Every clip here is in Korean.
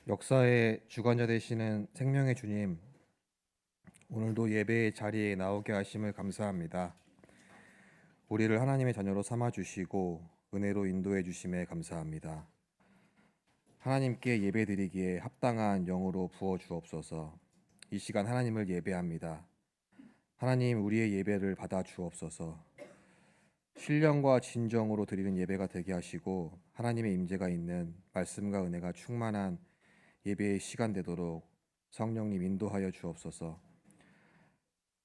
역사의 주관자 되시는 생명의 주님, 오늘도 예배의 자리에 나오게 하심을 감사합니다. 우리를 하나님의 자녀로 삼아 주시고 은혜로 인도해 주심에 감사합니다. 하나님께 예배드리기에 합당한 영으로 부어 주옵소서. 이 시간 하나님을 예배합니다. 하나님, 우리의 예배를 받아 주옵소서. 신령과 진정으로 드리는 예배가 되게 하시고 하나님의 임재가 있는 말씀과 은혜가 충만한 예배의 시간 되도록 성령님 인도하여 주옵소서.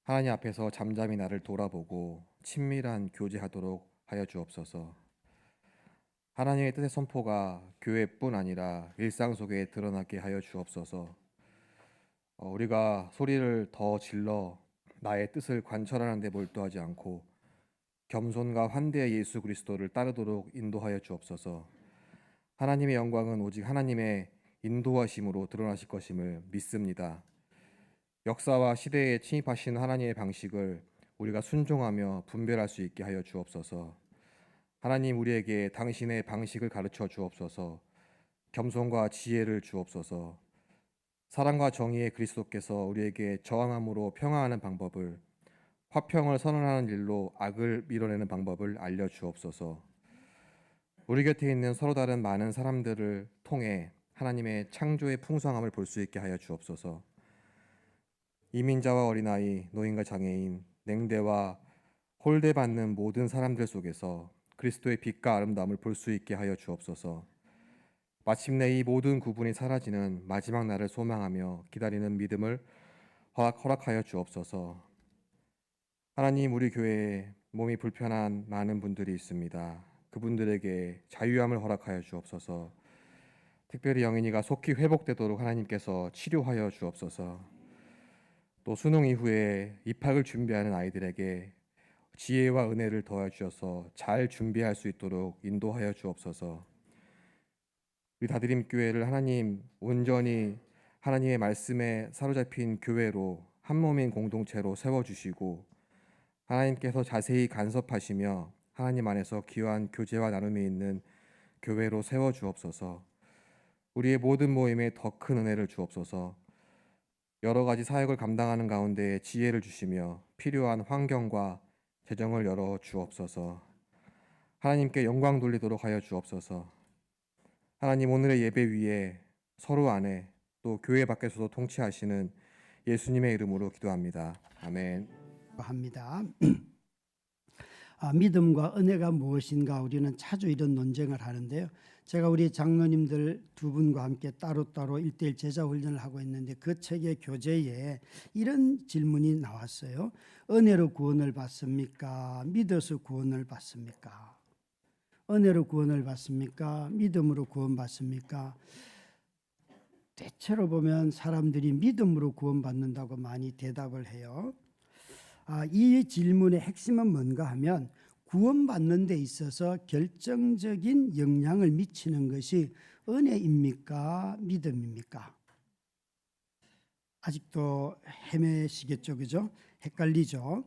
하나님 앞에서 잠잠히 나를 돌아보고 친밀한 교제하도록 하여 주옵소서. 하나님의 뜻의 선포가 교회뿐 아니라 일상 속에 드러나게 하여 주옵소서. 우리가 소리를 더 질러 나의 뜻을 관철하는 데 몰두하지 않고 겸손과 환대의 예수 그리스도를 따르도록 인도하여 주옵소서. 하나님의 영광은 오직 하나님의 인도하심으로 드러나실 것임을 믿습니다. 역사와 시대에 침입하신 하나님의 방식을 우리가 순종하며 분별할 수 있게 하여 주옵소서. 하나님, 우리에게 당신의 방식을 가르쳐 주옵소서. 겸손과 지혜를 주옵소서. 사랑과 정의의 그리스도께서 우리에게 저항함으로 평화하는 방법을, 화평을 선언하는 일로 악을 밀어내는 방법을 알려 주옵소서. 우리 곁에 있는 서로 다른 많은 사람들을 통해 하나님의 창조의 풍성함을 볼 수 있게 하여 주옵소서. 이민자와 어린아이, 노인과 장애인, 냉대와 홀대받는 모든 사람들 속에서 그리스도의 빛과 아름다움을 볼 수 있게 하여 주옵소서. 마침내 이 모든 구분이 사라지는 마지막 날을 소망하며 기다리는 믿음을 허락하여 주옵소서. 하나님, 우리 교회에 몸이 불편한 많은 분들이 있습니다. 그분들에게 자유함을 허락하여 주옵소서. 특별히 영인이가 속히 회복되도록 하나님께서 치료하여 주옵소서. 또 수능 이후에 입학을 준비하는 아이들에게 지혜와 은혜를 더해 주셔서 잘 준비할 수 있도록 인도하여 주옵소서. 우리 다드림교회를 하나님 온전히 하나님의 말씀에 사로잡힌 교회로 한 몸인 공동체로 세워주시고 하나님께서 자세히 간섭하시며 하나님 안에서 귀한 교제와 나눔이 있는 교회로 세워주옵소서. 우리의 모든 모임에 더 큰 은혜를 주옵소서. 여러 가지 사역을 감당하는 가운데 지혜를 주시며 필요한 환경과 재정을 열어 주옵소서. 하나님께 영광 돌리도록 하여 주옵소서. 하나님, 오늘의 예배 위에 서로 안에 또 교회 밖에서도 통치하시는 예수님의 이름으로 기도합니다. 아멘. 합니다. 믿음과 은혜가 무엇인가 우리는 자주 이런 논쟁을 하는데요. 제가 우리 장로님들 두 분과 함께 따로따로 1:1 제자 훈련을 하고 있는데 그 책의 교재에 이런 질문이 나왔어요. 은혜로 구원을 받습니까? 믿어서 구원을 받습니까? 은혜로 구원을 받습니까? 믿음으로 구원받습니까? 대체로 보면 사람들이 믿음으로 구원받는다고 많이 대답을 해요. 이 질문의 핵심은 뭔가 하면 구원받는 데 있어서 결정적인 영향을 미치는 것이 은혜입니까? 믿음입니까? 아직도 헤매시겠죠, 그죠? 헷갈리죠?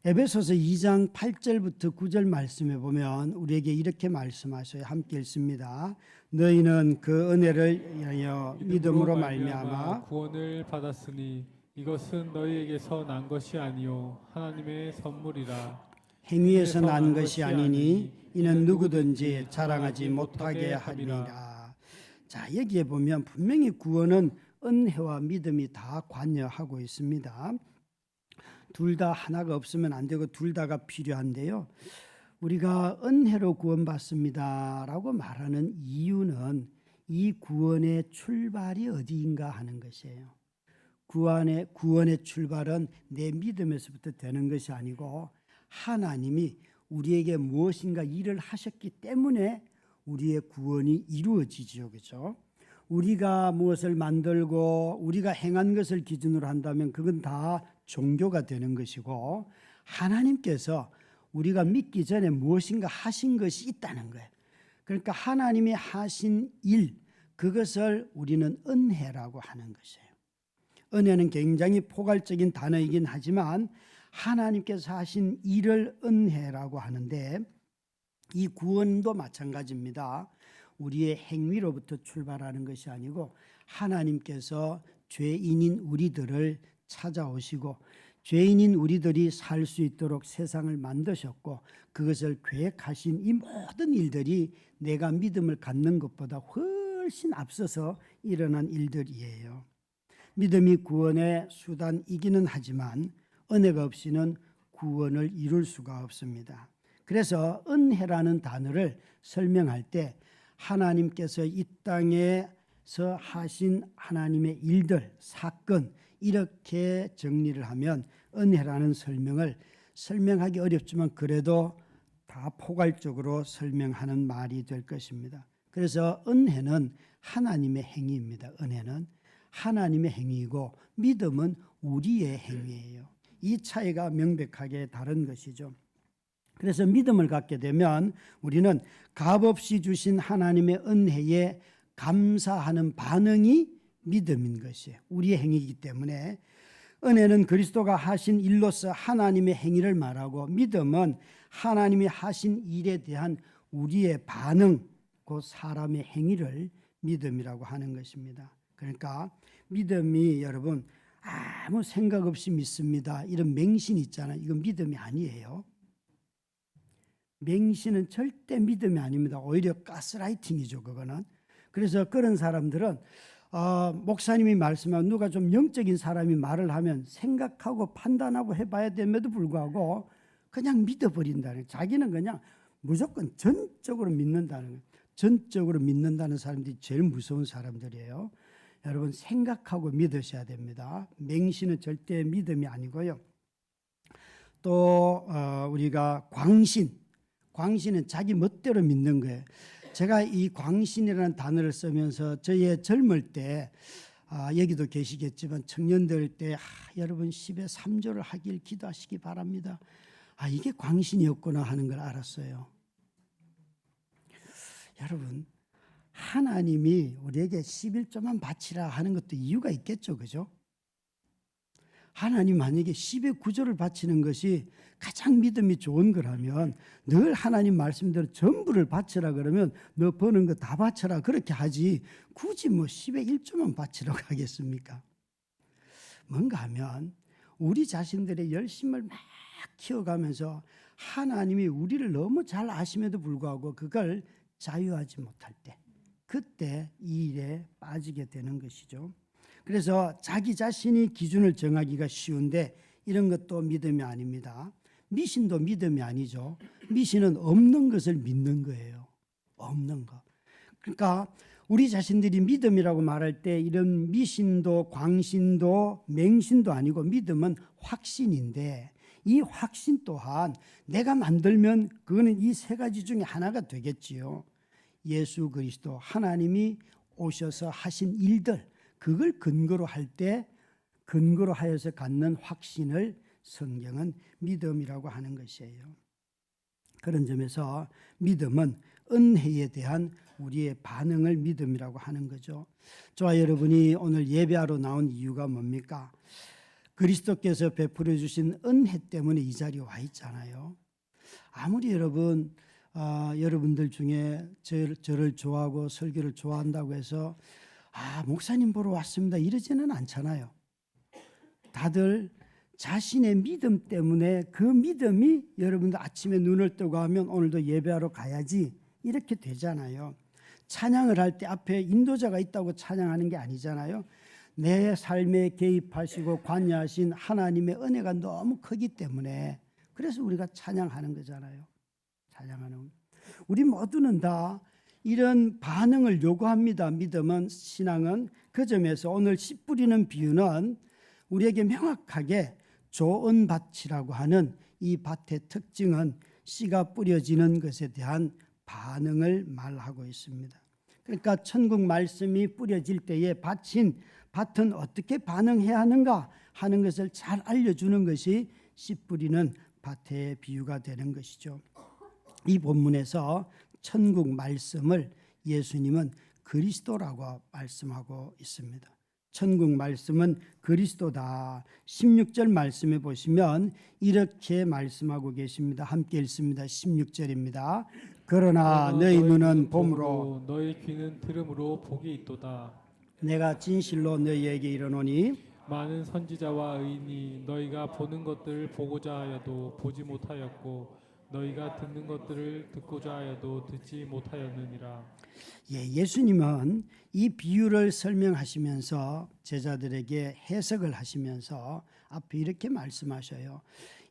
에베소서 2장 8절부터 9절 말씀에 보면 우리에게 이렇게 말씀하셔요. 함께 읽습니다. 너희는 그 은혜를 위하여 믿음으로 말미암아 구원을 받았으니 이것은 너희에게서 난 것이 아니요 하나님의 선물이라. 행위에서 난 것이 아니니 이는 누구든지 자랑하지 못하게 하리라. 자, 여기에 보면 분명히 구원은 은혜와 믿음이 다 관여하고 있습니다. 둘 다 하나가 없으면 안 되고 둘 다가 필요한데요. 우리가 은혜로 구원받습니다라고 말하는 이유는 이 구원의 출발이 어디인가 하는 것이에요. 구원의 출발은 내 믿음에서부터 되는 것이 아니고 하나님이 우리에게 무엇인가 일을 하셨기 때문에 우리의 구원이 이루어지죠. 그렇죠? 우리가 무엇을 만들고 우리가 행한 것을 기준으로 한다면 그건 다 종교가 되는 것이고 하나님께서 우리가 믿기 전에 무엇인가 하신 것이 있다는 거예요. 그러니까 하나님이 하신 일, 그것을 우리는 은혜라고 하는 것이에요. 은혜는 굉장히 포괄적인 단어이긴 하지만 하나님께서 하신 일을 은혜라고 하는데 이 구원도 마찬가지입니다. 우리의 행위로부터 출발하는 것이 아니고 하나님께서 죄인인 우리들을 찾아오시고 죄인인 우리들이 살 수 있도록 세상을 만드셨고 그것을 계획하신 이 모든 일들이 내가 믿음을 갖는 것보다 훨씬 앞서서 일어난 일들이에요. 믿음이 구원의 수단이기는 하지만 은혜가 없이는 구원을 이룰 수가 없습니다. 그래서 은혜라는 단어를 설명할 때 하나님께서 이 땅에서 하신 하나님의 일들, 사건 이렇게 정리를 하면 은혜라는 설명을 설명하기 어렵지만 그래도 다 포괄적으로 설명하는 말이 될 것입니다. 그래서 은혜는 하나님의 행위입니다. 은혜는 하나님의 행위이고 믿음은 우리의 행위예요. 이 차이가 명백하게 다른 것이죠. 그래서 믿음을 갖게 되면 우리는 값없이 주신 하나님의 은혜에 감사하는 반응이 믿음인 것이에요. 우리의 행위이기 때문에 은혜는 그리스도가 하신 일로서 하나님의 행위를 말하고 믿음은 하나님이 하신 일에 대한 우리의 반응, 그 사람의 행위를 믿음이라고 하는 것입니다. 그러니까 믿음이 여러분 아무 생각 없이 믿습니다. 이런 맹신 있잖아요. 이건 믿음이 아니에요. 맹신은 절대 믿음이 아닙니다. 오히려 가스라이팅이죠. 그거는. 그래서 그런 사람들은 목사님이 말씀하면 누가 좀 영적인 사람이 말을 하면 생각하고 판단하고 해봐야 됨에도 불구하고 그냥 믿어버린다는, 자기는 그냥 무조건 전적으로 믿는다는 거예요. 전적으로 믿는다는 사람들이 제일 무서운 사람들이에요. 여러분 생각하고 믿으셔야 됩니다. 맹신은 절대 믿음이 아니고요. 또 우리가 광신은 자기 멋대로 믿는 거예요. 제가 이 광신이라는 단어를 쓰면서 저의 젊을 때 여기도 계시겠지만 청년들 때 여러분 10에 3조를 하길 기도하시기 바랍니다. 이게 광신이었구나 하는 걸 알았어요. 여러분 하나님이 우리에게 11조만 바치라 하는 것도 이유가 있겠죠. 그죠? 하나님 만약에 10의 9조를 바치는 것이 가장 믿음이 좋은 거라면 늘 하나님 말씀대로 전부를 바치라 그러면 너 버는 거 다 바쳐라 그렇게 하지 굳이 10의 1조만 바치라고 하겠습니까? 뭔가 하면 우리 자신들의 열심을 막 키워가면서 하나님이 우리를 너무 잘 아심에도 불구하고 그걸 자유하지 못할 때 그때 이 일에 빠지게 되는 것이죠. 그래서 자기 자신이 기준을 정하기가 쉬운데 이런 것도 믿음이 아닙니다. 미신도 믿음이 아니죠. 미신은 없는 것을 믿는 거예요. 없는 거. 그러니까 우리 자신들이 믿음이라고 말할 때 이런 미신도 광신도 맹신도 아니고 믿음은 확신인데 이 확신 또한 내가 만들면 그거는 이 세 가지 중에 하나가 되겠지요. 예수 그리스도 하나님이 오셔서 하신 일들 그걸 근거로 할 때 근거로 하여서 갖는 확신을 성경은 믿음이라고 하는 것이에요. 그런 점에서 믿음은 은혜에 대한 우리의 반응을 믿음이라고 하는 거죠. 저와 여러분이 오늘 예배하러 나온 이유가 뭡니까? 그리스도께서 베풀어 주신 은혜 때문에 이 자리에 와 있잖아요. 아무리 여러분들 중에 저를 좋아하고 설교를 좋아한다고 해서 목사님 보러 왔습니다 이러지는 않잖아요. 다들 자신의 믿음 때문에 그 믿음이 여러분들 아침에 눈을 뜨고 하면 오늘도 예배하러 가야지 이렇게 되잖아요. 찬양을 할 때 앞에 인도자가 있다고 찬양하는 게 아니잖아요. 내 삶에 개입하시고 관여하신 하나님의 은혜가 너무 크기 때문에 그래서 우리가 찬양하는 거잖아요. 찬양하는 우리 모두는 다 이런 반응을 요구합니다. 믿음은 신앙은 그 점에서 오늘 씨 뿌리는 비유는 우리에게 명확하게 좋은 밭이라고 하는 이 밭의 특징은 씨가 뿌려지는 것에 대한 반응을 말하고 있습니다. 그러니까 천국 말씀이 뿌려질 때에 밭은 어떻게 반응해야 하는가 하는 것을 잘 알려주는 것이 씨 뿌리는 밭의 비유가 되는 것이죠. 이 본문에서 천국 말씀을 예수님은 그리스도라고 말씀하고 있습니다. 천국 말씀은 그리스도다. 16절 말씀에 보시면 이렇게 말씀하고 계십니다. 함께 읽습니다. 16절입니다. 그러나 너희 눈은 봄으로 너희 귀는 들음으로 복이 있도다. 내가 진실로 너희에게 이르노니 많은 선지자와 의인이 너희가 보는 것들을 보고자 하여도 보지 못하였고 너희가 듣는 것들을 듣고자 하여도 듣지 못하였느니라. 예수님은 이 비유를 설명하시면서 제자들에게 해석을 하시면서 앞에 이렇게 말씀하셔요.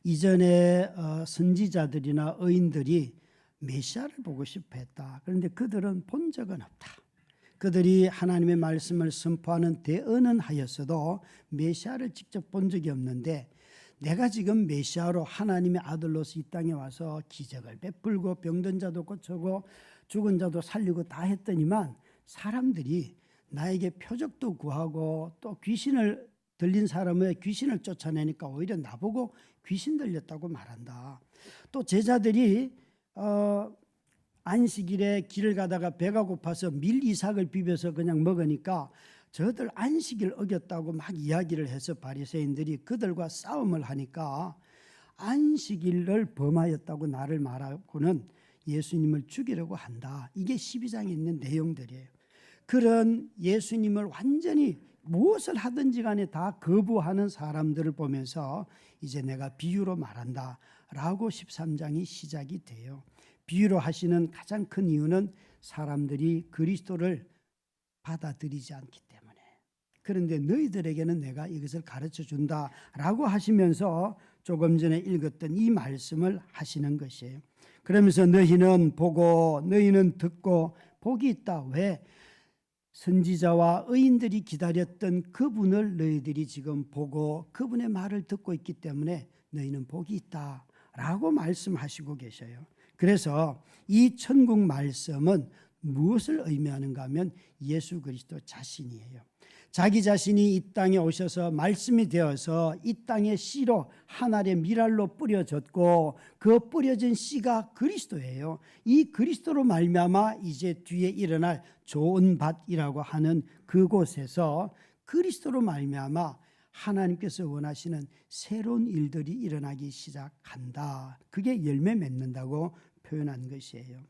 이전에 선지자들이나 의인들이 메시아를 보고 싶어 했다. 그런데 그들은 본 적은 없다. 그들이 하나님의 말씀을 선포하는 대언은 하였어도 메시아를 직접 본 적이 없는데 내가 지금 메시아로 하나님의 아들로서 이 땅에 와서 기적을 베풀고 병든 자도 고치고 죽은 자도 살리고 다 했더니만 사람들이 나에게 표적도 구하고 또 귀신을 들린 사람의 귀신을 쫓아내니까 오히려 나보고 귀신 들렸다고 말한다. 또 제자들이 안식일에 길을 가다가 배가 고파서 밀이삭을 비벼서 그냥 먹으니까 저들 안식일 어겼다고 막 이야기를 해서 바리새인들이 그들과 싸움을 하니까 안식일을 범하였다고 나를 말하고는 예수님을 죽이려고 한다. 이게 12장에 있는 내용들이에요. 그런 예수님을 완전히 무엇을 하든지 간에 다 거부하는 사람들을 보면서 이제 내가 비유로 말한다 라고 13장이 시작이 돼요. 비유로 하시는 가장 큰 이유는 사람들이 그리스도를 받아들이지 않기 때문에. 그런데 너희들에게는 내가 이것을 가르쳐 준다라고 하시면서 조금 전에 읽었던 이 말씀을 하시는 것이에요. 그러면서 너희는 보고 너희는 듣고 복이 있다. 왜? 선지자와 의인들이 기다렸던 그분을 너희들이 지금 보고 그분의 말을 듣고 있기 때문에 너희는 복이 있다라고 말씀하시고 계셔요. 그래서 이 천국 말씀은 무엇을 의미하는가 하면 예수 그리스도 자신이에요. 자기 자신이 이 땅에 오셔서 말씀이 되어서 이 땅의 씨로 하늘의 밀알로 뿌려졌고 그 뿌려진 씨가 그리스도예요. 이 그리스도로 말미암아 이제 뒤에 일어날 좋은 밭이라고 하는 그곳에서 그리스도로 말미암아 하나님께서 원하시는 새로운 일들이 일어나기 시작한다. 그게 열매 맺는다고 표현한 것이에요.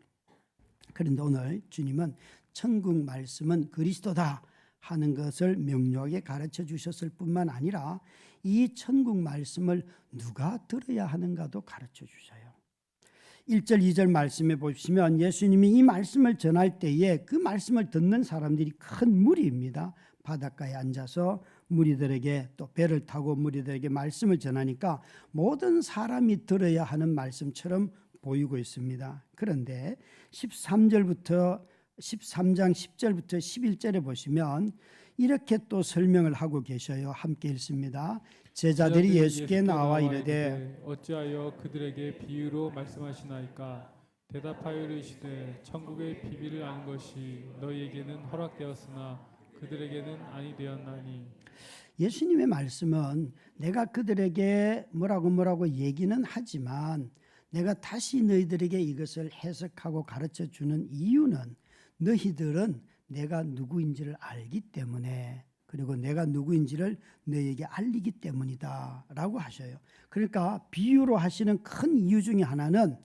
그런데 오늘 주님은 천국 말씀은 그리스도다 하는 것을 명료하게 가르쳐 주셨을 뿐만 아니라 이 천국 말씀을 누가 들어야 하는가도 가르쳐 주셔요. 1절 2절 말씀해 보시면 예수님이 이 말씀을 전할 때에 그 말씀을 듣는 사람들이 큰 무리입니다. 바닷가에 앉아서 무리들에게 또 배를 타고 무리들에게 말씀을 전하니까 모든 사람이 들어야 하는 말씀처럼 보이고 있습니다. 그런데 13장 10절부터 11절에 보시면 이렇게 또 설명을 하고 계셔요. 함께 읽습니다. 제자들이 예수께 나와 이르되 어찌하여 그들에게 비유로 말씀하시나이까? 대답하여 이르시되 천국의 비밀을 아는 것이 너희에게는 허락되었으나 그들에게는 아니 되었나니. 예수님의 말씀은 내가 그들에게 뭐라고 얘기는 하지만 내가 다시 너희들에게 이것을 해석하고 가르쳐 주는 이유는 너희들은 내가 누구인지를 알기 때문에 그리고 내가 누구인지를 너희에게 알리기 때문이다 라고 하셔요. 그러니까 비유로 하시는 큰 이유 중에 하나는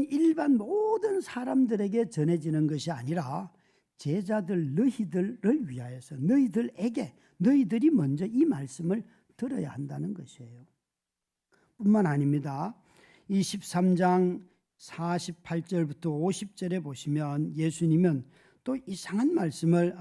일반 모든 사람들에게 전해지는 것이 아니라 제자들 너희들을 위하여서 너희들이 먼저 이 말씀을 들어야 한다는 것이에요. 뿐만 아닙니다. 이 13장 48절부터 50절에 보시면 예수님은 또 이상한 말씀을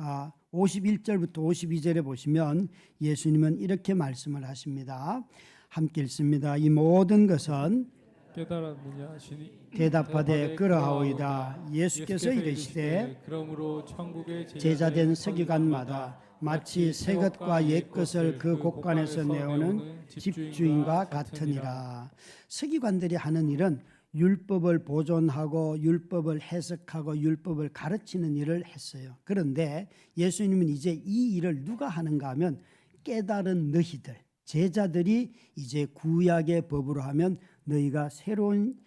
51절부터 52절에 보시면 예수님은 이렇게 말씀을 하십니다. 함께 읽습니다. 이 모든 것은 깨달았느냐 하시니 대답하되 그러하오이다. 예수께서 이르시되 그러므로 천국의 제자된 서기관마다 마치 새 것과 옛 것을 그 곳간에서 내오는 집주인과 같으니라. 서기관들이 하는 일은 율법을 보존하고 율법을 해석하고 율법을 가르치는 일을 했어요. 그런데 예수님은 이제 이 일을 누가 하는가 하면 깨달은 너희들, 제자들이 이제 구약의 법으로 하면 너희가 새로운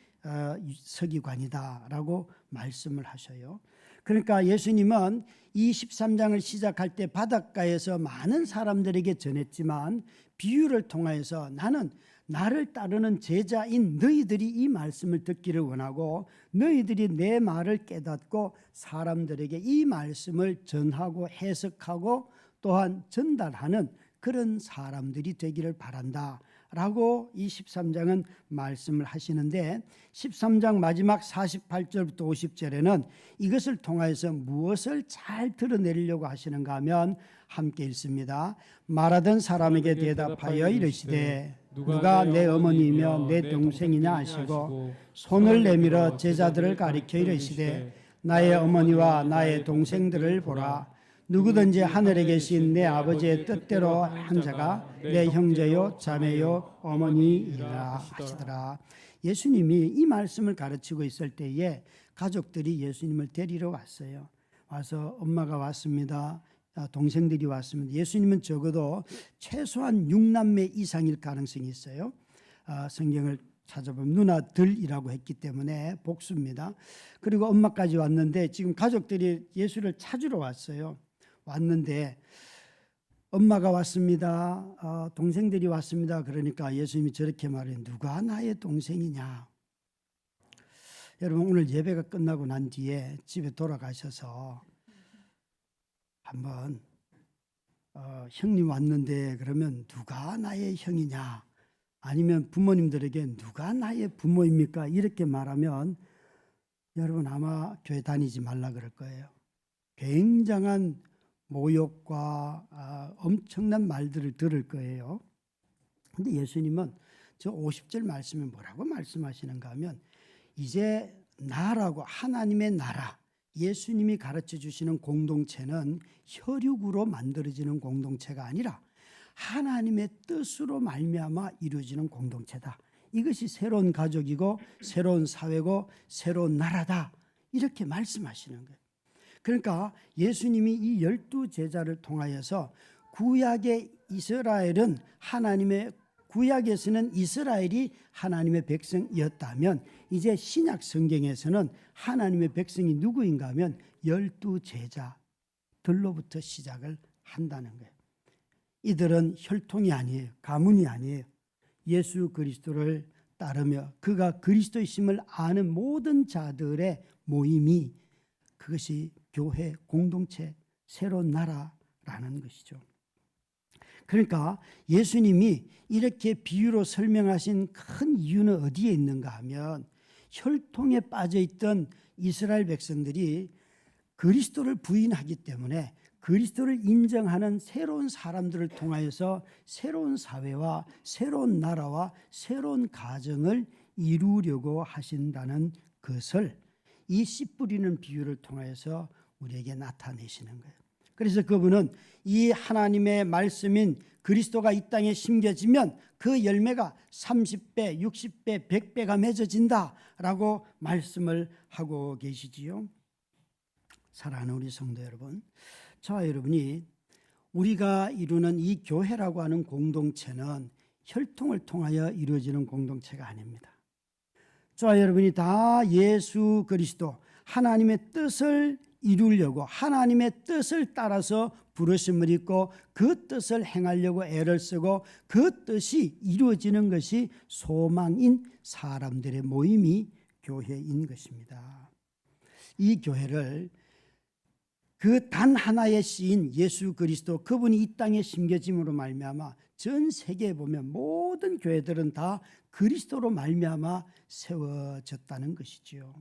서기관이다라고 말씀을 하셔요. 그러니까 예수님은 이 13장을 시작할 때 바닷가에서 많은 사람들에게 전했지만 비유를 통하여서 나는 나를 따르는 제자인 너희들이 이 말씀을 듣기를 원하고 너희들이 내 말을 깨닫고 사람들에게 이 말씀을 전하고 해석하고 또한 전달하는 그런 사람들이 되기를 바란다 라고 이 13장은 말씀을 하시는데 13장 마지막 48절부터 50절에는 이것을 통하여서 무엇을 잘 드러내려고 하시는가 하면 함께 읽습니다. 말하던 사람에게 대답하여 이르시되 누가 내 어머니이며 내 동생이냐 하시고 손을 내밀어 제자들을 가리켜 이르시되 나의 어머니와 나의 동생들을 보라. 누구든지 하늘에 계신 내 아버지의 뜻대로 한 자가 내 형제요 자매요 어머니이라 하시더라. 예수님이 이 말씀을 가르치고 있을 때에 가족들이 예수님을 데리러 왔어요. 와서 엄마가 왔습니다. 동생들이 왔습니다. 예수님은 적어도 최소한 6남매 이상일 가능성이 있어요. 성경을 찾아보면 누나들이라고 했기 때문에 복수입니다. 그리고 엄마까지 왔는데 지금 가족들이 예수를 찾으러 왔어요. 왔는데 엄마가 왔습니다. 동생들이 왔습니다. 그러니까 예수님이 저렇게 말해요. 누가 나의 동생이냐? 여러분 오늘 예배가 끝나고 난 뒤에 집에 돌아가셔서 한번 형님 왔는데 그러면 누가 나의 형이냐? 아니면 부모님들에게 누가 나의 부모입니까? 이렇게 말하면 여러분 아마 교회 다니지 말라 그럴 거예요. 굉장한 모욕과 엄청난 말들을 들을 거예요. 근데 예수님은 저 50절 말씀에 뭐라고 말씀하시는가 하면 이제 나라고 하나님의 나라 예수님이 가르쳐 주시는 공동체는 혈육으로 만들어지는 공동체가 아니라 하나님의 뜻으로 말미암아 이루어지는 공동체다. 이것이 새로운 가족이고 새로운 사회고 새로운 나라다. 이렇게 말씀하시는 거예요. 그러니까 예수님이 이 12제자를 통하여서 구약의 이스라엘은 하나님의 구약에서는 이스라엘이 하나님의 백성이었다면 이제 신약 성경에서는 하나님의 백성이 누구인가 하면 12제자들로부터 시작을 한다는 거예요. 이들은 혈통이 아니에요. 가문이 아니에요. 예수 그리스도를 따르며 그가 그리스도이심을 아는 모든 자들의 모임이 그것이 교회, 공동체, 새로운 나라라는 것이죠. 그러니까 예수님이 이렇게 비유로 설명하신 큰 이유는 어디에 있는가 하면 혈통에 빠져있던 이스라엘 백성들이 그리스도를 부인하기 때문에 그리스도를 인정하는 새로운 사람들을 통하여서 새로운 사회와 새로운 나라와 새로운 가정을 이루려고 하신다는 것을 이 씨 뿌리는 비유를 통하여서 우리에게 나타내시는 거예요. 그래서 그분은 이 하나님의 말씀인 그리스도가 이 땅에 심겨지면 그 열매가 30배, 60배, 100배가 맺어진다라고 말씀을 하고 계시지요. 사랑하는 우리 성도 여러분, 저와 여러분이 우리가 이루는 이 교회라고 하는 공동체는 혈통을 통하여 이루어지는 공동체가 아닙니다. 저와 여러분이 다 예수 그리스도 하나님의 뜻을 이루려고 하나님의 뜻을 따라서 부르심을 입고 그 뜻을 행하려고 애를 쓰고 그 뜻이 이루어지는 것이 소망인 사람들의 모임이 교회인 것입니다. 이 교회를 그 단 하나의 씨인 예수 그리스도 그분이 이 땅에 심겨짐으로 말미암아 전 세계에 보면 모든 교회들은 다 그리스도로 말미암아 세워졌다는 것이지요.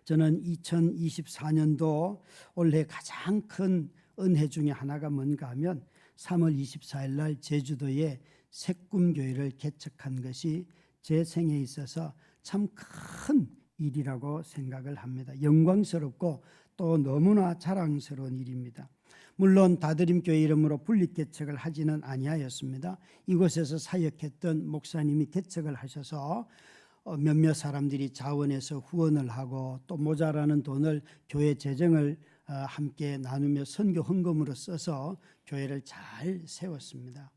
저는 2024년도 올해 가장 큰 은혜 중에 하나가 뭔가 하면 3월 24일 날 제주도에 새꿈교회를 개척한 것이 제 생에 있어서 참 큰 일이라고 생각을 합니다. 영광스럽고 또 너무나 자랑스러운 일입니다. 물론 다드림교회 이름으로 분립 개척을 하지는 아니하였습니다. 이곳에서 사역했던 목사님이 개척을 하셔서 몇몇 사람들이 자원해서 후원을 하고 또 모자라는 돈을 교회 재정을 함께 나누며 선교 헌금으로 써서 교회를 잘 세웠습니다.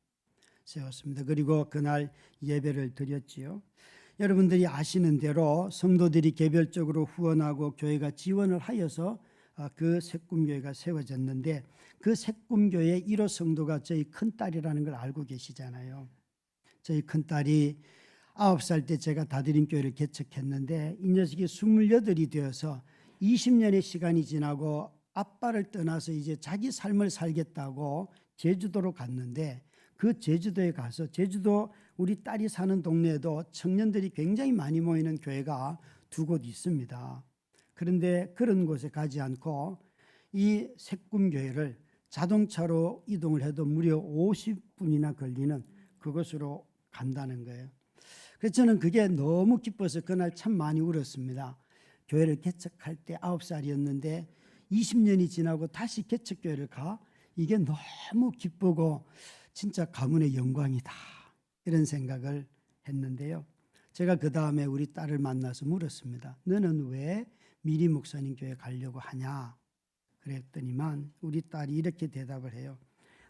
그리고 그날 예배를 드렸지요. 여러분들이 아시는 대로 성도들이 개별적으로 후원하고 교회가 지원을 하여서 그 새꿈교회가 세워졌는데 그 새꿈교회의 1호 성도가 저희 큰딸이라는 걸 알고 계시잖아요. 저희 큰딸이 9살 때 제가 다드림교회를 개척했는데 이 녀석이 28이 되어서 20년의 시간이 지나고 아빠를 떠나서 이제 자기 삶을 살겠다고 제주도로 갔는데 그 제주도에 가서 제주도 우리 딸이 사는 동네에도 청년들이 굉장히 많이 모이는 교회가 2곳 있습니다. 그런데 그런 곳에 가지 않고 이 색꿈교회를 자동차로 이동을 해도 무려 50분이나 걸리는 그곳으로 간다는 거예요. 그래서 저는 그게 너무 기뻐서 그날 참 많이 울었습니다. 교회를 개척할 때 9살이었는데 20년이 지나고 다시 개척교회를 가? 이게 너무 기쁘고 진짜 가문의 영광이다. 이런 생각을 했는데요. 제가 그 다음에 우리 딸을 만나서 물었습니다. 너는 왜 미리 목사님 교회 가려고 하냐? 그랬더니만 우리 딸이 이렇게 대답을 해요.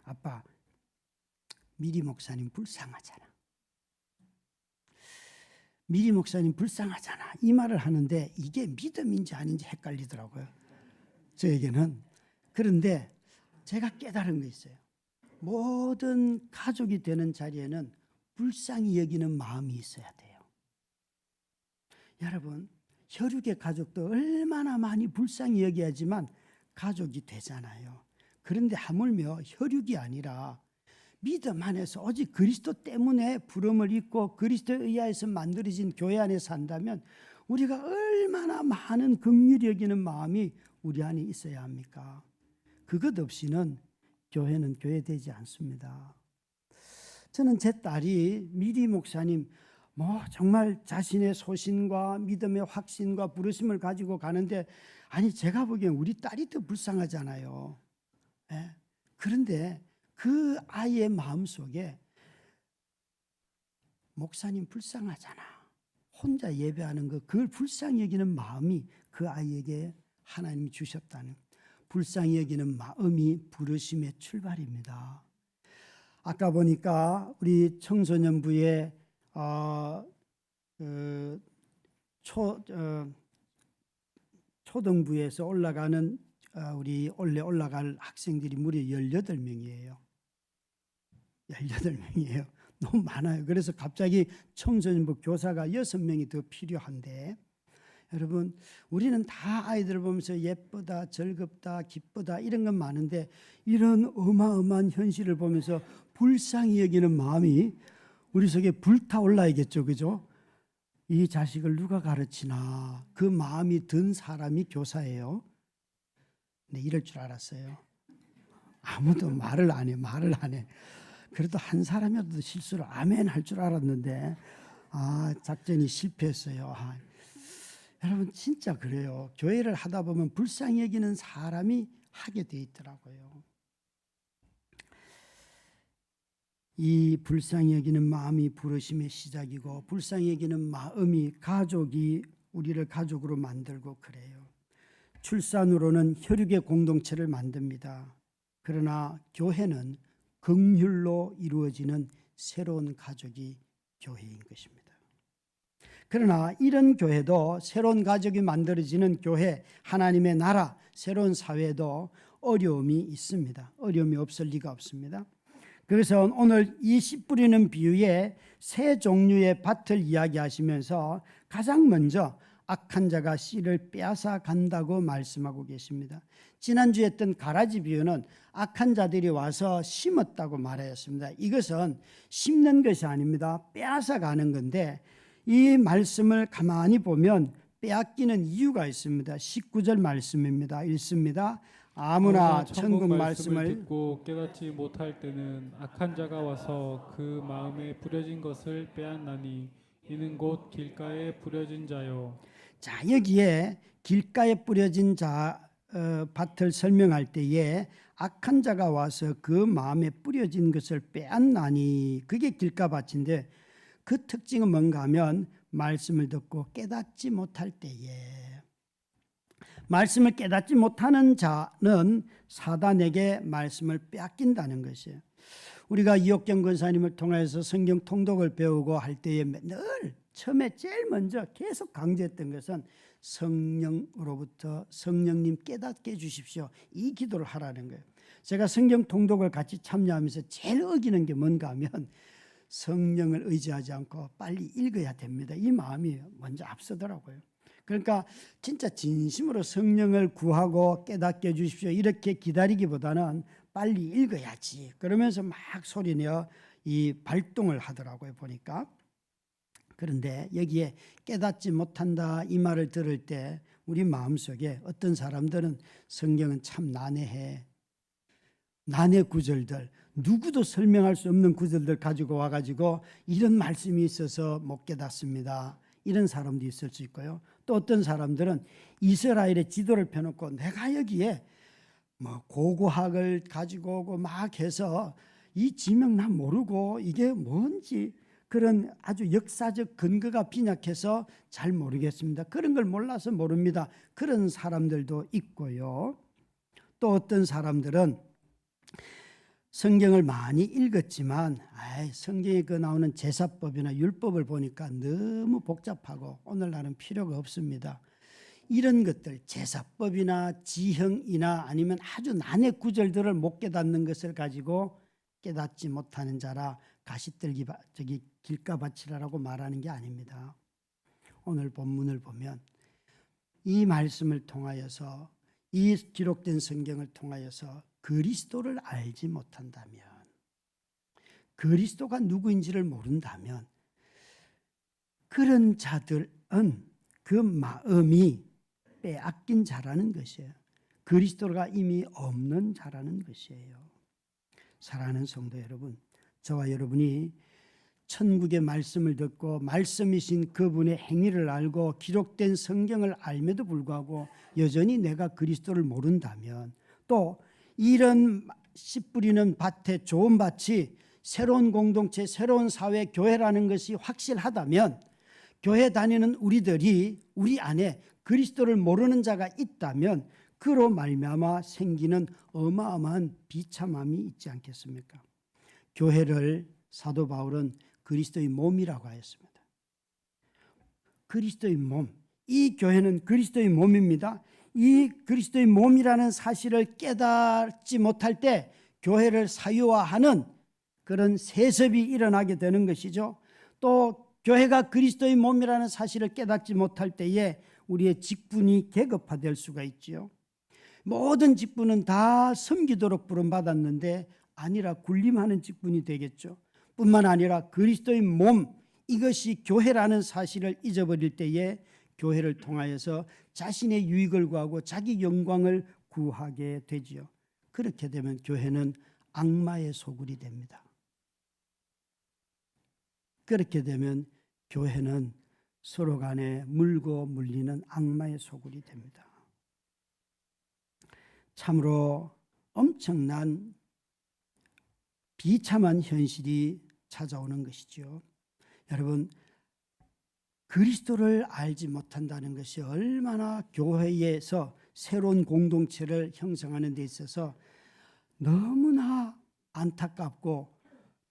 아빠, 미리 목사님 불쌍하잖아. 미리 목사님 불쌍하잖아. 이 말을 하는데 이게 믿음인지 아닌지 헷갈리더라고요. 저에게는. 그런데 제가 깨달은 게 있어요. 모든 가족이 되는 자리에는 불쌍히 여기는 마음이 있어야 돼요. 여러분, 혈육의 가족도 얼마나 많이 불쌍히 여겨야지만 가족이 되잖아요. 그런데 하물며 혈육이 아니라 믿음 안에서 오직 그리스도 때문에 부름을 입고 그리스도에 의하여서 만들어진 교회 안에 산다면 우리가 얼마나 많은 긍휼히 여기는 마음이 우리 안에 있어야 합니까? 그것 없이는 교회는 교회되지 않습니다. 저는 제 딸이 미리 목사님 정말 자신의 소신과 믿음의 확신과 부르심을 가지고 가는데 아니 제가 보기엔 우리 딸이 더 불쌍하잖아요. 예? 그런데 그 아이의 마음속에 목사님 불쌍하잖아. 혼자 예배하는 거 그걸 불쌍히 여기는 마음이 그 아이에게 하나님이 주셨다는 불쌍히 여기는 마음이 부르심의 출발입니다. 아까 보니까 우리 청소년부에 초등부에서 올라가는 우리 원래 올라갈 학생들이 무려 18명이에요. 18명이에요. 너무 많아요. 그래서 갑자기 청소년부 교사가 6명이 더 필요한데 여러분 우리는 다 아이들을 보면서 예쁘다, 즐겁다, 기쁘다 이런 건 많은데 이런 어마어마한 현실을 보면서 불쌍히 여기는 마음이 우리 속에 불타올라야겠죠. 그죠? 이 자식을 누가 가르치나 그 마음이 든 사람이 교사예요. 근데 이럴 줄 알았어요. 아무도 말을 안 해. 그래도 한 사람이라도 실수를 아멘 할 줄 알았는데 작전이 실패했어요. 여러분 진짜 그래요. 교회를 하다 보면 불쌍히 여기는 사람이 하게 돼 있더라고요. 이 불쌍히 여기는 마음이 부르심의 시작이고 불쌍히 여기는 마음이 가족이 우리를 가족으로 만들고 그래요. 출산으로는 혈육의 공동체를 만듭니다. 그러나 교회는 긍휼로 이루어지는 새로운 가족이 교회인 것입니다. 그러나 이런 교회도 새로운 가족이 만들어지는 교회, 하나님의 나라, 새로운 사회도 어려움이 있습니다. 어려움이 없을 리가 없습니다. 그래서 오늘 이 씨 뿌리는 비유에 세 종류의 밭을 이야기하시면서 가장 먼저 악한 자가 씨를 빼앗아 간다고 말씀하고 계십니다. 지난주에 했던 가라지 비유는 악한 자들이 와서 심었다고 말하였습니다. 이것은 심는 것이 아닙니다. 빼앗아 가는 건데 이 말씀을 가만히 보면 빼앗기는 이유가 있습니다. 19절 말씀입니다. 읽습니다. 아무나 천국 말씀을 듣고 깨닫지 못할 때는 악한 자가 와서 그 마음에 뿌려진 것을 빼앗나니 이는 곧 길가에 뿌려진 자요. 자, 여기에 길가에 뿌려진 밭을 설명할 때에 악한 자가 와서 그 마음에 뿌려진 것을 빼앗나니 그게 길가밭인데 그 특징은 뭔가 하면 말씀을 듣고 깨닫지 못할 때에 말씀을 깨닫지 못하는 자는 사단에게 말씀을 빼앗긴다는 것이에요. 우리가 이옥경 권사님을 통해서 성경 통독을 배우고 할 때에 늘 처음에 제일 먼저 계속 강조했던 것은 성령으로부터 성령님 깨닫게 해주십시오. 이 기도를 하라는 거예요. 제가 성경 통독을 같이 참여하면서 제일 어기는 게 뭔가 하면 성령을 의지하지 않고 빨리 읽어야 됩니다. 이 마음이 먼저 앞서더라고요. 그러니까 진짜 진심으로 성령을 구하고 깨닫게 해주십시오 이렇게 기다리기보다는 빨리 읽어야지 그러면서 막 소리내어 이 발동을 하더라고요 보니까. 그런데 여기에 깨닫지 못한다 이 말을 들을 때 우리 마음속에 어떤 사람들은 성경은 참 난해해, 난해 구절들, 누구도 설명할 수 없는 구절들 가지고 와가지고 이런 말씀이 있어서 못 깨닫습니다 이런 사람도 있을 수 있고요. 또 어떤 사람들은 이스라엘의 지도를 펴놓고 내가 여기에 뭐 고고학을 가지고 오고 막 해서 이 지명 난 모르고 이게 뭔지 그런 아주 역사적 근거가 빈약해서 잘 모르겠습니다. 그런 걸 몰라서 모릅니다. 그런 사람들도 있고요. 또 어떤 사람들은 성경을 많이 읽었지만 성경에 그 나오는 제사법이나 율법을 보니까 너무 복잡하고 오늘날은 필요가 없습니다. 이런 것들 제사법이나 지형이나 아니면 아주 난해 구절들을 못 깨닫는 것을 가지고 깨닫지 못하는 자라 가시떨기 저기 길가바치라라고 말하는 게 아닙니다. 오늘 본문을 보면 이 말씀을 통하여서 이 기록된 성경을 통하여서 그리스도를 알지 못한다면, 그리스도가 누구인지를 모른다면 그런 자들은 그 마음이 빼앗긴 자라는 것이에요. 그리스도가 이미 없는 자라는 것이에요. 사랑하는 성도 여러분, 저와 여러분이 천국의 말씀을 듣고 말씀이신 그분의 행위를 알고 기록된 성경을 알면도 불구하고 여전히 내가 그리스도를 모른다면, 또 이런 씨 뿌리는 밭에 좋은 밭이 새로운 공동체, 새로운 사회, 교회라는 것이 확실하다면, 교회 다니는 우리들이 우리 안에 그리스도를 모르는 자가 있다면 그로 말미암아 생기는 어마어마한 비참함이 있지 않겠습니까? 교회를 사도 바울은 그리스도의 몸이라고 하였습니다. 그리스도의 몸, 이 교회는 그리스도의 몸입니다. 이 그리스도의 몸이라는 사실을 깨닫지 못할 때 교회를 사유화하는 그런 세습이 일어나게 되는 것이죠. 또 교회가 그리스도의 몸이라는 사실을 깨닫지 못할 때에 우리의 직분이 계급화될 수가 있지요. 모든 직분은 다 섬기도록 부름받았는데 아니라 군림하는 직분이 되겠죠. 뿐만 아니라 그리스도의 몸, 이것이 교회라는 사실을 잊어버릴 때에 교회를 통하여서 자신의 유익을 구하고 자기 영광을 구하게 되지요. 그렇게 되면 교회는 악마의 소굴이 됩니다. 그렇게 되면 교회는 서로 간에 물고 물리는 악마의 소굴이 됩니다. 참으로 엄청난 비참한 현실이 찾아오는 것이죠. 여러분, 그리스도를 알지 못한다는 것이 얼마나 교회에서 새로운 공동체를 형성하는 데 있어서 너무나 안타깝고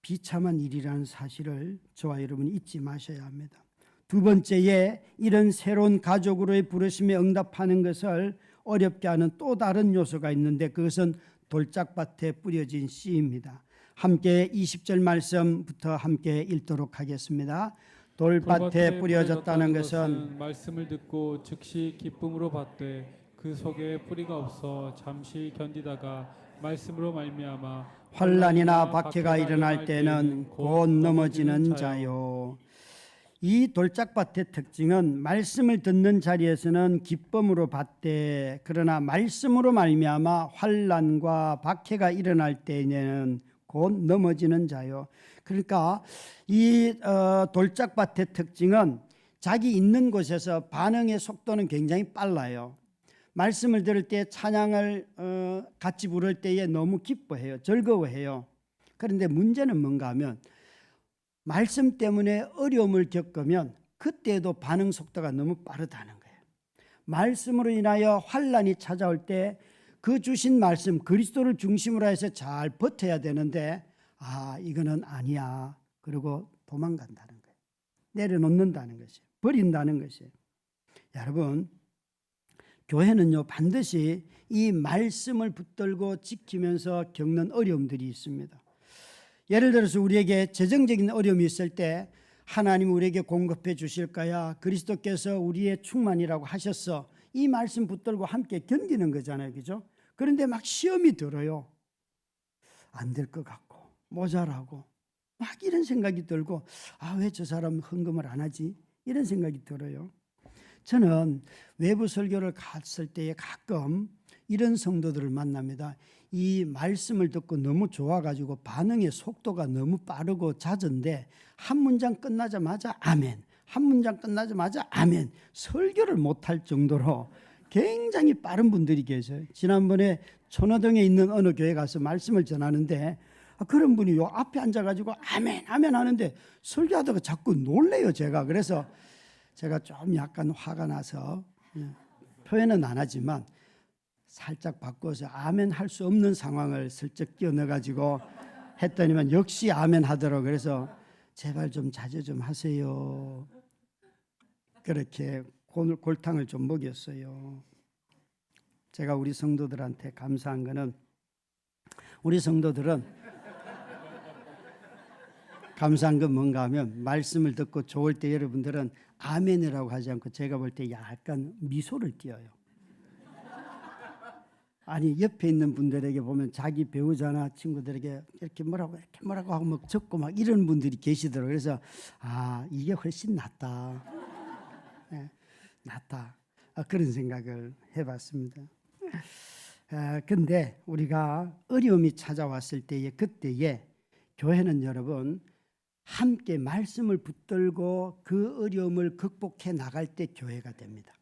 비참한 일이라는 사실을 저와 여러분이 잊지 마셔야 합니다. 두 번째에 이런 새로운 가족으로의 부르심에 응답하는 것을 어렵게 하는 또 다른 요소가 있는데 그것은 돌짝밭에 뿌려진 씨입니다. 함께 20절 말씀부터 함께 읽도록 하겠습니다. 돌밭에 뿌려졌다는 것은 말씀을 듣고 즉시 기쁨으로 받되 그 속에 뿌리가 없어 잠시 견디다가 말씀으로 말미암아 환난이나 박해가 일어날 때는 곧 넘어지는 자요. 이 돌짝밭의 특징은 말씀을 듣는 자리에서는 기쁨으로 받되 그러나 말씀으로 말미암아 환난과 박해가 일어날 때에는 곧 넘어지는 자요. 그러니까 이 돌짝밭의 특징은 자기 있는 곳에서 반응의 속도는 굉장히 빨라요. 말씀을 들을 때 찬양을 같이 부를 때에 너무 기뻐해요. 즐거워해요. 그런데 문제는 뭔가 하면 말씀 때문에 어려움을 겪으면 그때도 반응 속도가 너무 빠르다는 거예요. 말씀으로 인하여 환난이 찾아올 때 그 주신 말씀 그리스도를 중심으로 해서 잘 버텨야 되는데 이거는 아니야. 그리고 도망간다는 거예요. 내려놓는다는 것이에요. 버린다는 것이에요. 여러분, 교회는요 반드시 이 말씀을 붙들고 지키면서 겪는 어려움들이 있습니다. 예를 들어서 우리에게 재정적인 어려움이 있을 때 하나님 우리에게 공급해 주실 거야. 그리스도께서 우리의 충만이라고 하셨어. 이 말씀 붙들고 함께 견디는 거잖아요. 그죠? 그런데 막 시험이 들어요. 안 될 것 같고 모자라고 막 이런 생각이 들고 왜 저 사람 헌금을 안 하지? 이런 생각이 들어요. 저는 외부 설교를 갔을 때에 가끔 이런 성도들을 만납니다. 이 말씀을 듣고 너무 좋아가지고 반응의 속도가 너무 빠르고 잦은데 한 문장 끝나자마자 아멘, 한 문장 끝나자마자 아멘, 설교를 못할 정도로 굉장히 빠른 분들이 계세요. 지난번에 천호동에 있는 어느 교회 가서 말씀을 전하는데 그런 분이 요 앞에 앉아가지고 아멘 아멘 하는데 설교하다가 자꾸 놀래요. 그래서 제가 좀 약간 화가 나서 표현은 안 하지만 살짝 바꿔서 아멘 할 수 없는 상황을 슬쩍 끼워넣어가지고 했더니만 역시 아멘 하더라고요. 그래서 제발 좀 자제 좀 하세요. 그렇게 골탕을 좀 먹였어요. 제가 우리 성도들한테 감사한 거는 우리 성도들은 감사한 건 뭔가 하면 말씀을 듣고 좋을 때 여러분들은 아멘이라고 하지 않고 제가 볼 때 약간 미소를 띄어요. 아니 옆에 있는 분들에게 보면 자기 배우자나 친구들에게 이렇게 뭐라고 하고 막 적고 막 이런 분들이 계시더라고요. 그래서 이게 훨씬 낫다. 네, 낫다. 그런 생각을 해봤습니다. 근데 우리가 어려움이 찾아왔을 때에 그때에 교회는 여러분 함께 말씀을 붙들고 그 어려움을 극복해 나갈 때 교회가 됩니다.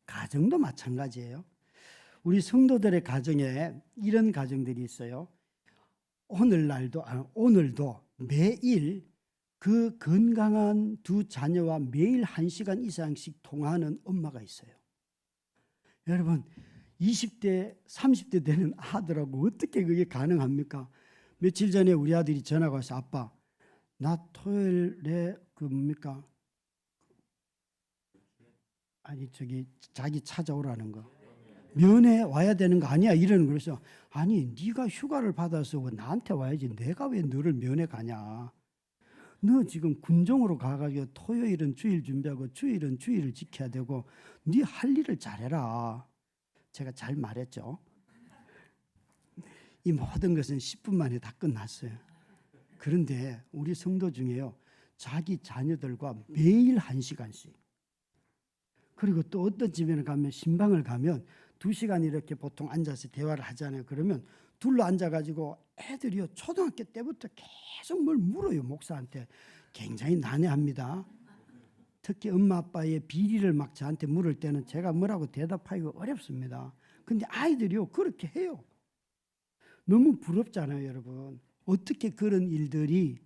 가정도 마찬가지예요. 우리 성도들의 가정에 이런 가정들이 있어요. 오늘도 매일 그 건강한 두 자녀와 매일 1시간 이상씩 통화하는 엄마가 있어요. 여러분 20대 30대 되는 아들하고 어떻게 그게 가능합니까? 며칠 전에 우리 아들이 전화가 와서 아빠 나 토요일에 자기 찾아오라는 거 면회 와야 되는 거 아니야? 이러는 거예요. 그래서 아니 네가 휴가를 받아서 왜 나한테 와야지 내가 왜 너를 면회 가냐? 너 지금 군종으로 가가지고 토요일은 주일 준비하고 주일은 주일을 지켜야 되고 네 할 일을 잘해라. 제가 잘 말했죠. 이 모든 것은 10분 만에 다 끝났어요. 그런데 우리 성도 중에요. 자기 자녀들과 매일 1시간씩 그리고 또 어떤 집에는 가면 신방을 가면 2시간 이렇게 보통 앉아서 대화를 하잖아요. 그러면 둘러 앉아가지고 애들이요 초등학교 때부터 계속 뭘 물어요. 목사한테. 굉장히 난해합니다. 특히 엄마 아빠의 비리를 막 저한테 물을 때는 제가 뭐라고 대답하기가 어렵습니다. 근데 아이들이요 그렇게 해요. 너무 부럽잖아요. 여러분. 어떻게 그런 일들이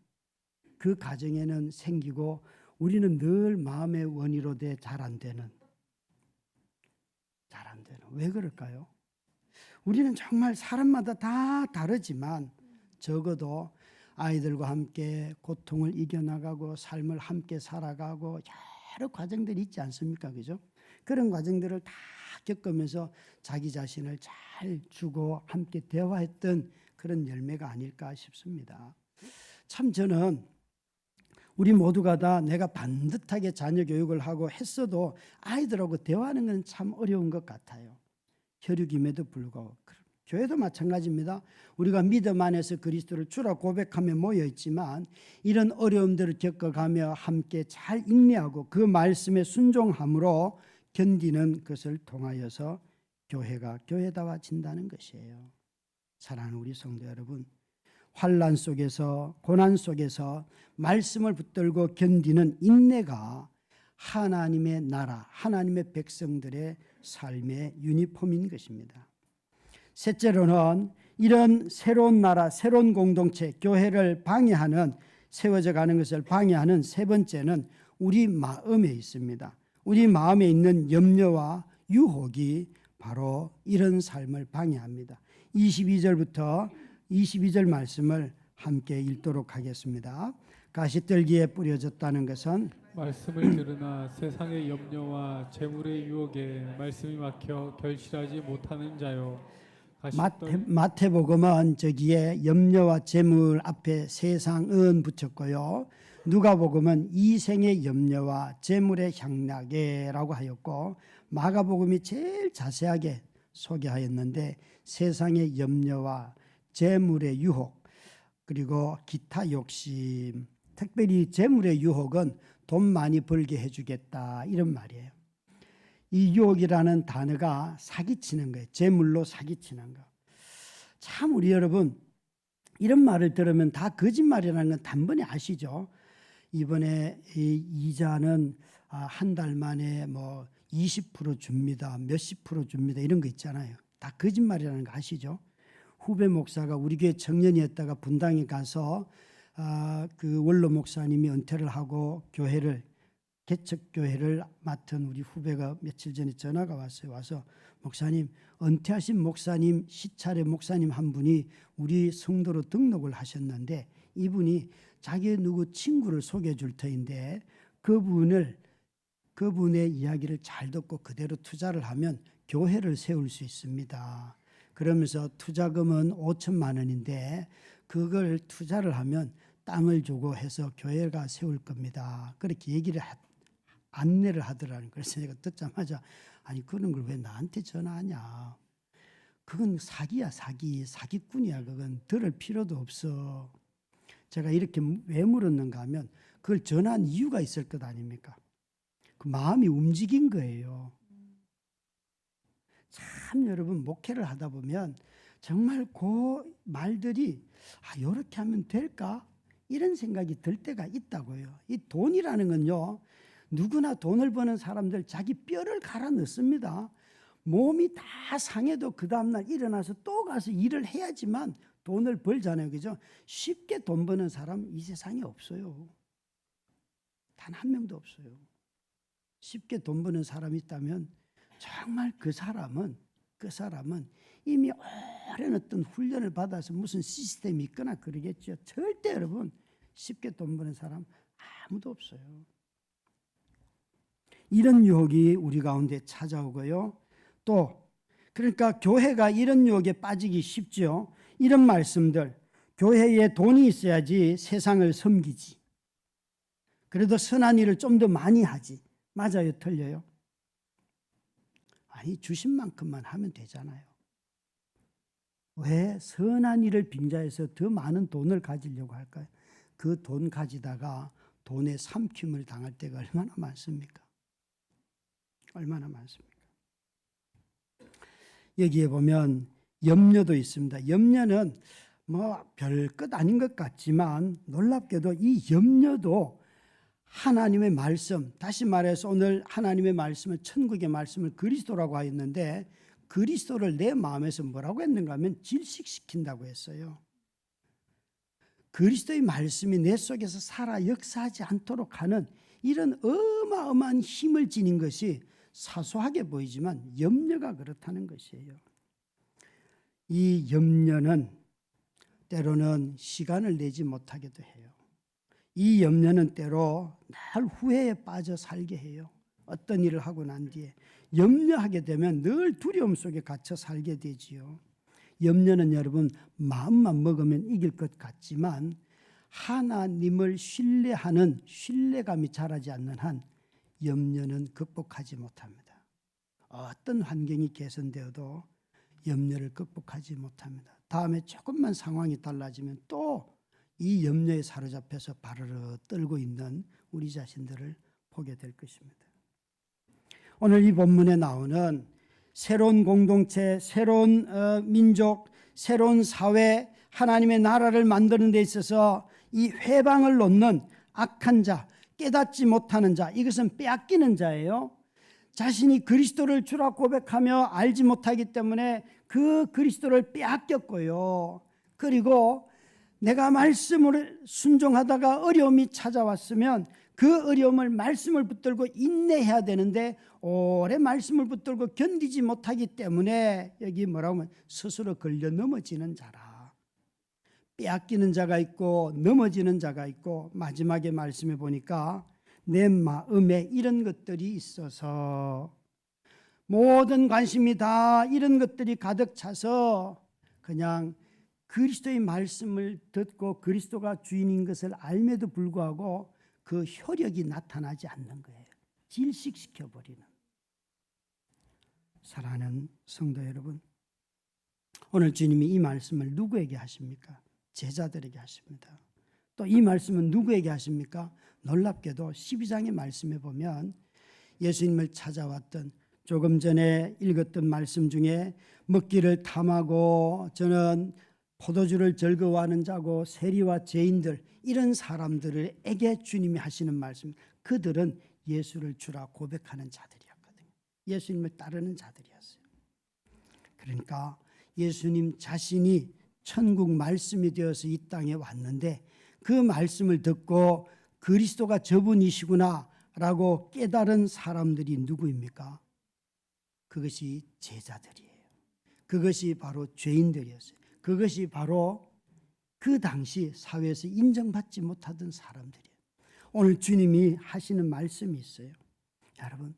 그 가정에는 생기고 우리는 늘 마음의 원의로 돼 잘 안 되는. 왜 그럴까요? 우리는 정말 사람마다 다 다르지만 적어도 아이들과 함께 고통을 이겨나가고 삶을 함께 살아가고 여러 과정들이 있지 않습니까? 그죠? 그런 과정들을 다 겪으면서 자기 자신을 잘 주고 함께 대화했던 그런 열매가 아닐까 싶습니다. 참 저는 우리 모두가 다 내가 반듯하게 자녀 교육을 하고 했어도 아이들하고 대화하는 건 참 어려운 것 같아요. 혈육임에도 불구하고 교회도 마찬가지입니다. 우리가 믿음 안에서 그리스도를 주라 고백하며 모여 있지만 이런 어려움들을 겪어가며 함께 잘 인내하고 그 말씀에 순종함으로 견디는 것을 통하여서 교회가 교회다워진다는 것이에요. 사랑하는 우리 성도 여러분, 환난 속에서 고난 속에서 말씀을 붙들고 견디는 인내가 하나님의 나라, 하나님의 백성들의 삶의 유니폼인 것입니다. 셋째로는 이런 새로운 나라, 새로운 공동체, 교회를 방해하는, 세워져 가는 것을 방해하는 세 번째는 우리 마음에 있습니다. 우리 마음에 있는 염려와 유혹이 바로 이런 삶을 방해합니다. 22절부터 22절 말씀을 함께 읽도록 하겠습니다. 가시떨기에 뿌려졌다는 것은 말씀을 들으나 세상의 염려와 재물의 유혹에 말씀이 막혀 결실하지 못하는 자요. 가시떨 마태복음은 저기에 염려와 재물 앞에 세상은 붙였고요. 누가복음은 이생의 염려와 재물의 향락에라고 하였고, 마가복음이 제일 자세하게 소개하였는데 세상의 염려와 재물의 유혹, 그리고 기타 욕심, 특별히 재물의 유혹은 돈 많이 벌게 해주겠다 이런 말이에요. 이 유혹이라는 단어가 사기치는 거예요. 재물로 사기치는 거. 참 우리 여러분 이런 말을 들으면 다 거짓말이라는 건 단번에 아시죠? 이번에 이 이자는 한 달 만에 뭐 20% 줍니다. 몇십 프로 줍니다. 이런 거 있잖아요. 다 거짓말이라는 거 아시죠? 후배 목사가 우리 교회 청년이었다가 분당에 가서 그 원로 목사님이 은퇴를 하고 교회를 개척교회를 맡은 우리 후배가 며칠 전에 전화가 왔어요. 와서 목사님, 은퇴하신 목사님 시차례 목사님 한 분이 우리 성도로 등록을 하셨는데 이분이 자기 누구 친구를 소개해 줄 터인데 그분의 이야기를 잘 듣고 그대로 투자를 하면 교회를 세울 수 있습니다. 그러면서 투자금은 5천만 원인데 그걸 투자를 하면 땅을 주고 해서 교회가 세울 겁니다. 그렇게 안내를 하더라는 거예요. 그래서 제가 듣자마자 아니 그런 걸 왜 나한테 전화하냐. 그건 사기야 사기꾼이야. 그건 들을 필요도 없어. 제가 이렇게 왜 물었는가 하면 그걸 전화한 이유가 있을 것 아닙니까? 그 마음이 움직인 거예요. 참 여러분 목회를 하다 보면 정말 그 말들이 이렇게 하면 될까? 이런 생각이 들 때가 있다고요. 이 돈이라는 건요. 누구나 돈을 버는 사람들 자기 뼈를 갈아 넣습니다. 몸이 다 상해도 그 다음날 일어나서 또 가서 일을 해야지만 돈을 벌잖아요. 그죠? 쉽게 돈 버는 사람 이 세상에 없어요. 단 한 명도 없어요. 쉽게 돈 버는 사람이 있다면 정말 그 사람은 이미 오랜 어떤 훈련을 받아서 무슨 시스템이 있거나 그러겠죠. 절대 여러분 쉽게 돈 버는 사람 아무도 없어요. 이런 유혹이 우리 가운데 찾아오고요. 또 그러니까 교회가 이런 유혹에 빠지기 쉽죠. 이런 말씀들, 교회에 돈이 있어야지 세상을 섬기지. 그래도 선한 일을 좀 더 많이 하지. 맞아요, 틀려요? 아니 주신 만큼만 하면 되잖아요. 왜 선한 일을 빙자해서 더 많은 돈을 가지려고 할까요? 그 돈 가지다가 돈에 삼킴을 당할 때가 얼마나 많습니까? 얼마나 많습니까? 여기에 보면 염려도 있습니다. 염려는 뭐 별것 아닌 것 같지만 놀랍게도 이 염려도 하나님의 말씀, 다시 말해서 오늘 하나님의 말씀을 천국의 말씀을 그리스도라고 하였는데 그리스도를 내 마음에서 뭐라고 했는가 하면 질식시킨다고 했어요. 그리스도의 말씀이 내 속에서 살아 역사하지 않도록 하는 이런 어마어마한 힘을 지닌 것이 사소하게 보이지만 염려가 그렇다는 것이에요. 이 염려는 때로는 시간을 내지 못하게도 해요. 이 염려는 때로 날 후회에 빠져 살게 해요. 어떤 일을 하고 난 뒤에 염려하게 되면 늘 두려움 속에 갇혀 살게 되지요. 염려는 여러분 마음만 먹으면 이길 것 같지만 하나님을 신뢰하는 신뢰감이 자라지 않는 한 염려는 극복하지 못합니다. 어떤 환경이 개선되어도 염려를 극복하지 못합니다. 다음에 조금만 상황이 달라지면 또 이 염려에 사로잡혀서 바르르 떨고 있는 우리 자신들을 보게 될 것입니다. 오늘 이 본문에 나오는 새로운 공동체, 새로운 민족, 새로운 사회, 하나님의 나라를 만드는 데 있어서 이 회방을 놓는 악한 자, 깨닫지 못하는 자, 이것은 빼앗기는 자예요. 자신이 그리스도를 주라 고백하며 알지 못하기 때문에 그 그리스도를 빼앗겼고요. 그리고 내가 말씀을 순종하다가 어려움이 찾아왔으면 그 어려움을 말씀을 붙들고 인내해야 되는데 오래 말씀을 붙들고 견디지 못하기 때문에 여기 뭐라고 하면 스스로 걸려 넘어지는 자라. 빼앗기는 자가 있고 넘어지는 자가 있고 마지막에 말씀해 보니까 내 마음에 이런 것들이 있어서 모든 관심이 다 이런 것들이 가득 차서 그냥 그리스도의 말씀을 듣고 그리스도가 주인인 것을 알매도 불구하고 그 효력이 나타나지 않는 거예요. 질식시켜버리는. 사랑하는 성도 여러분, 오늘 주님이 이 말씀을 누구에게 하십니까? 제자들에게 하십니다. 또 이 말씀은 누구에게 하십니까? 놀랍게도 12장의 말씀에 보면 예수님을 찾아왔던, 조금 전에 읽었던 말씀 중에 먹기를 탐하고 저는 포도주를 즐거워하는 자고 세리와 죄인들, 이런 사람들에게 주님이 하시는 말씀, 그들은 예수를 주라 고백하는 자들이었거든요. 예수님을 따르는 자들이었어요. 그러니까 예수님 자신이 천국 말씀이 되어서 이 땅에 왔는데 그 말씀을 듣고 그리스도가 저분이시구나 라고 깨달은 사람들이 누구입니까? 그것이 제자들이에요. 그것이 바로 죄인들이었어요. 그것이 바로 그 당시 사회에서 인정받지 못하던 사람들이에요. 오늘 주님이 하시는 말씀이 있어요. 여러분,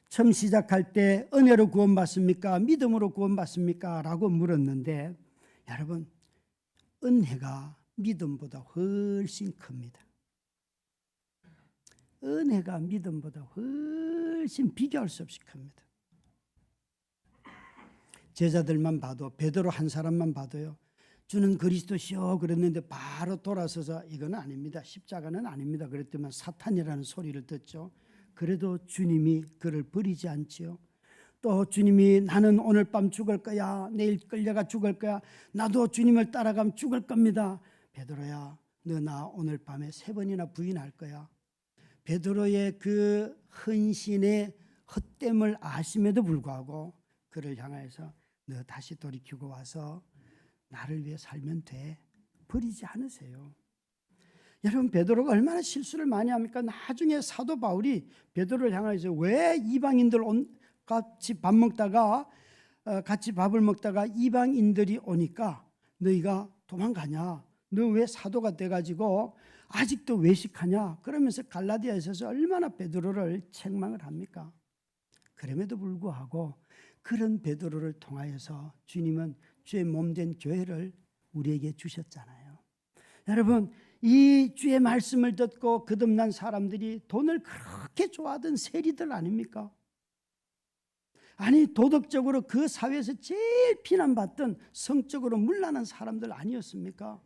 처음 시작할 때 은혜로 구원받습니까? 믿음으로 구원받습니까? 라고 물었는데 여러분, 은혜가 믿음보다 훨씬 큽니다. 은혜가 믿음보다 훨씬 비교할 수 없이 큽니다. 제자들만 봐도, 베드로 한 사람만 봐도요, 주는 그리스도시요 그랬는데 바로 돌아서서 이건 아닙니다, 십자가는 아닙니다 그랬더만 사탄이라는 소리를 듣죠. 그래도 주님이 그를 버리지 않지요. 또 주님이 나는 오늘 밤 죽을 거야, 내일 끌려가 죽을 거야, 나도 주님을 따라가면 죽을 겁니다. 베드로야, 너 나 오늘 밤에 3번이나 부인할 거야. 베드로의 그 헌신의 헛됨을 아심에도 불구하고 그를 향해서 너 다시 돌이키고 와서 나를 위해 살면 돼, 버리지 않으세요. 여러분, 베드로가 얼마나 실수를 많이 합니까? 나중에 사도 바울이 베드로를 향해서 왜 이방인들 같이 밥을 먹다가 이방인들이 오니까 너희가 도망가냐? 너 왜 사도가 돼가지고 아직도 외식하냐? 그러면서 갈라디아에 있어서 얼마나 베드로를 책망을 합니까? 그럼에도 불구하고 그런 베드로를 통하여서 주님은 주의 몸된 교회를 우리에게 주셨잖아요. 여러분, 이 주의 말씀을 듣고 거듭난 사람들이 돈을 그렇게 좋아하던 세리들 아닙니까? 아니, 도덕적으로 그 사회에서 제일 비난받던, 성적으로 문란한 사람들 아니었습니까?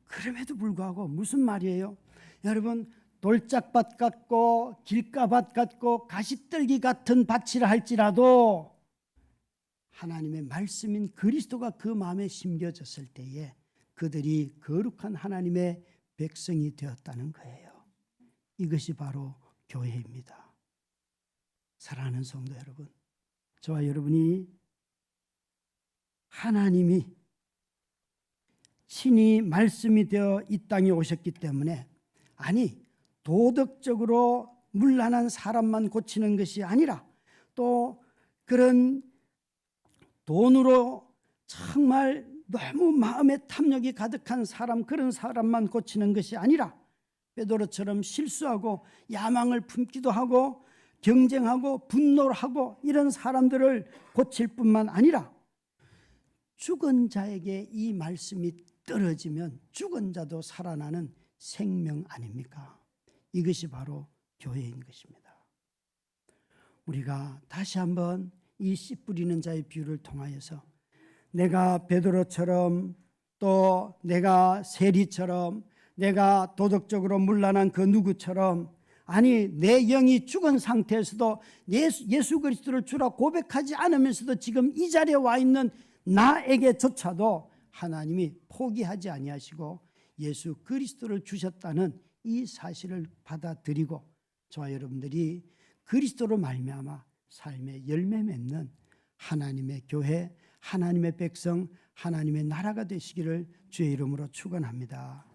그럼에도 불구하고 무슨 말이에요? 여러분, 돌짝밭 같고 길가밭 같고 가시떨기 같은 밭이라 할지라도 하나님의 말씀인 그리스도가 그 마음에 심겨졌을 때에 그들이 거룩한 하나님의 백성이 되었다는 거예요. 이것이 바로 교회입니다. 사랑하는 성도 여러분, 저와 여러분이 하나님이 친히 말씀이 되어 이 땅에 오셨기 때문에, 아니 도덕적으로 문란한 사람만 고치는 것이 아니라 또 그런 돈으로 정말 너무 마음에 탐욕이 가득한 사람, 그런 사람만 고치는 것이 아니라 베드로처럼 실수하고 야망을 품기도 하고 경쟁하고 분노를 하고 이런 사람들을 고칠 뿐만 아니라 죽은 자에게 이 말씀이 떨어지면 죽은 자도 살아나는 생명 아닙니까? 이것이 바로 교회인 것입니다. 우리가 다시 한번 이 씨 뿌리는 자의 비유를 통하여서 내가 베드로처럼, 또 내가 세리처럼, 내가 도덕적으로 문란한 그 누구처럼, 아니 내 영이 죽은 상태에서도 예수 그리스도를 주라 고백하지 않으면서도 지금 이 자리에 와 있는 나에게조차도 하나님이 포기하지 아니하시고 예수 그리스도를 주셨다는 이 사실을 받아들이고 저와 여러분들이 그리스도로 말미암아 삶의 열매 맺는 하나님의 교회, 하나님의 백성, 하나님의 나라가 되시기를 주의 이름으로 축원합니다.